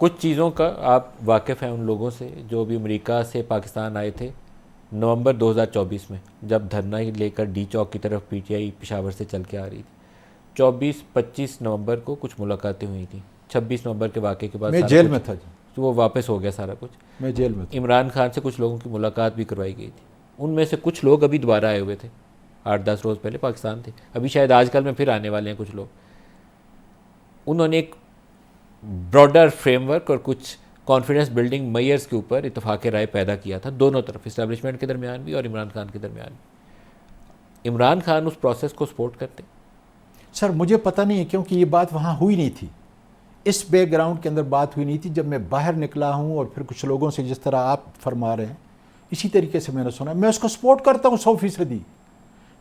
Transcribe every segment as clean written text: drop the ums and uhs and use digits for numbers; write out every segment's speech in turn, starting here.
کچھ چیزوں کا آپ واقف ہیں ان لوگوں سے جو بھی امریکہ سے پاکستان آئے تھے نومبر 2024 میں، جب دھرنا لے کر ڈی چوک کی طرف پی ٹی آئی پشاور سے چل کے آ رہی تھی. 24-25 نومبر کو کچھ ملاقاتیں ہوئی تھیں. 26 نومبر کے واقعے کے بعد میں جیل میں تھا جی، تو وہ واپس ہو گیا سارا کچھ. میں جیل میں تھا. عمران خان سے کچھ لوگوں کی ملاقات بھی کروائی گئی تھی. ان میں سے کچھ لوگ ابھی دوبارہ آئے ہوئے تھے، 8-10 روز پہلے پاکستان تھے، ابھی شاید آج کل میں پھر آنے والے ہیں کچھ لوگ. انہوں نے ایک براڈر فریم ورک اور کچھ کانفیڈنس بلڈنگ میئرز کے اوپر اتفاق رائے پیدا کیا تھا، دونوں طرف، اسٹیبلشمنٹ کے درمیان بھی اور عمران خان کے درمیان بھی. عمران خان اس پروسیس کو سپورٹ کرتے؟ سر مجھے پتہ نہیں ہے، کیونکہ یہ بات وہاں ہوئی نہیں تھی، اس بیک گراؤنڈ کے اندر بات ہوئی نہیں تھی. جب میں باہر نکلا ہوں اور پھر کچھ لوگوں سے جس طرح آپ فرما رہے ہیں اسی طریقے سے میں نے سنا. میں اس کو سپورٹ کرتا ہوں 100%.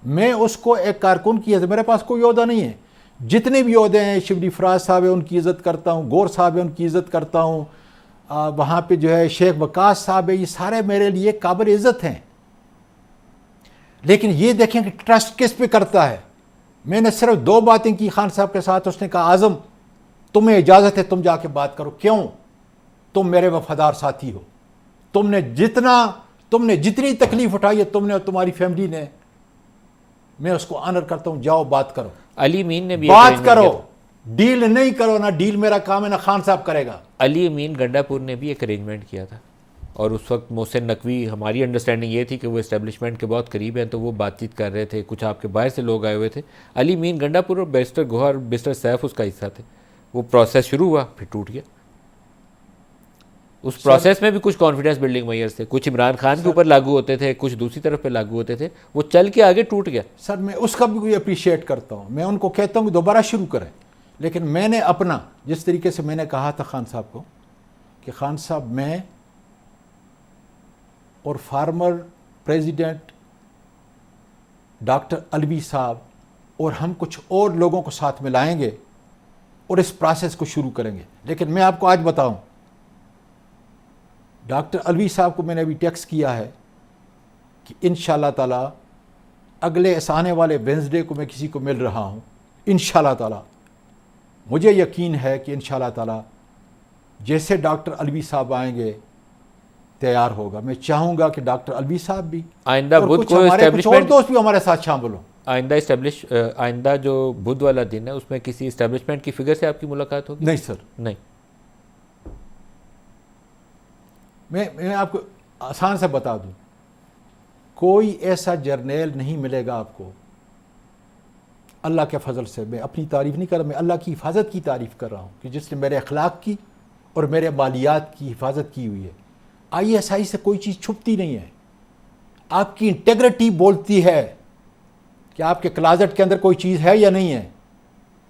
میں اس کو ایک کارکن کی میرے پاس کوئی عہدہ نہیں ہے. جتنے بھی عہدے ہیں، شبلی فراز صاحب ہیں ان کی عزت کرتا ہوں، گور صاحب ہیں ان کی عزت کرتا ہوں، وہاں پہ جو ہے شیخ وقاص صاحب ہے، یہ سارے میرے لیے قابل عزت ہیں. لیکن یہ دیکھیں کہ ٹرسٹ کس پہ کرتا ہے. میں نے صرف 2 باتیں کی خان صاحب کے ساتھ. اس نے کہا اعظم تمہیں اجازت ہے تم جا کے بات کرو. کیوں؟ تم میرے وفادار ساتھی ہو، تم نے جتنی تکلیف اٹھائی ہے تم نے اور تمہاری فیملی نے، میں اس کو آنر کرتا ہوں. جاؤ بات کرو، علی امین نے بھی بات کرو، ڈیل نہیں کرو. نہ ڈیل میرا کام ہے نہ خان صاحب کرے گا. علی امین گنڈا پور نے بھی ایک ارینجمنٹ کیا تھا، اور اس وقت محسن نقوی، ہماری انڈرسٹینڈنگ یہ تھی کہ وہ اسٹیبلشمنٹ کے بہت قریب ہیں تو وہ بات چیت کر رہے تھے. کچھ آپ کے باہر سے لوگ آئے ہوئے تھے. علی امین گنڈا پور اور بیرسٹر گوہر، بیرسٹر سیف اس کا حصہ تھے. وہ پروسیس شروع ہوا پھر ٹوٹ گیا. اس پروسیس میں بھی کچھ کانفیڈنس بلڈنگ میئرز تھے، کچھ عمران خان کے اوپر لاگو ہوتے تھے، کچھ دوسری طرف پہ لاگو ہوتے تھے. وہ چل کے آگے ٹوٹ گیا. سر میں اس کا بھی کوئی اپریشیٹ کرتا ہوں. میں ان کو کہتا ہوں کہ دوبارہ شروع کریں. لیکن میں نے اپنا، جس طریقے سے میں نے کہا تھا خان صاحب کو کہ خان صاحب میں اور فارمر پریزیڈنٹ ڈاکٹر علوی صاحب اور ہم کچھ اور لوگوں کو ساتھ میں لائیں گے اور اس پروسیس کو شروع کریں گے. لیکن میں آپ کو آج بتاؤں، ڈاکٹر علوی صاحب کو میں نے ابھی ٹیکسٹ کیا ہے کہ انشاءاللہ تعالی اگلے آنے والے وینسڈے کو میں کسی کو مل رہا ہوں. انشاءاللہ تعالی مجھے یقین ہے کہ انشاءاللہ تعالی جیسے ڈاکٹر علوی صاحب آئیں گے تیار ہوگا. میں چاہوں گا کہ ڈاکٹر علوی صاحب بھی آئندہ اور بدھ کچھ کو ہمارے کچھ اور اسٹیبلشمنٹ، دوست بھی ہمارے ساتھ شامل ہوں. آئندہ جو بدھ والا دن ہے اس میں کسی اسٹیبلشمنٹ کی فگر سے آپ کی ملاقات ہوگی؟ نہیں سر، نہیں. میں آپ کو آسان سے بتا دوں، کوئی ایسا جرنیل نہیں ملے گا آپ کو. اللہ کے فضل سے، میں اپنی تعریف نہیں کر رہا، میں اللہ کی حفاظت کی تعریف کر رہا ہوں کہ جس نے میرے اخلاق کی اور میرے مالیات کی حفاظت کی ہوئی ہے. ISI سے کوئی چیز چھپتی نہیں ہے. آپ کی انٹیگریٹی بولتی ہے کہ آپ کے کلازٹ کے اندر کوئی چیز ہے یا نہیں ہے.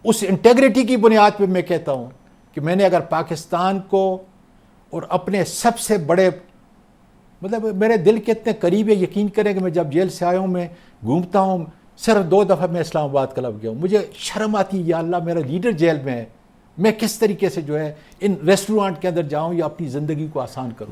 اس انٹیگریٹی کی بنیاد پہ میں کہتا ہوں کہ میں نے اگر پاکستان کو اور اپنے سب سے بڑے، مطلب میرے دل کے اتنے قریب ہے، یقین کریں کہ میں جب جیل سے آیا ہوں میں گھومتا ہوں. صرف 2 دفعہ میں اسلام آباد کلب گیا ہوں. مجھے شرم آتی ہے، یا اللہ میرا لیڈر جیل میں ہے، میں کس طریقے سے جو ہے ان ریسٹورانٹ کے اندر جاؤں یا اپنی زندگی کو آسان کروں.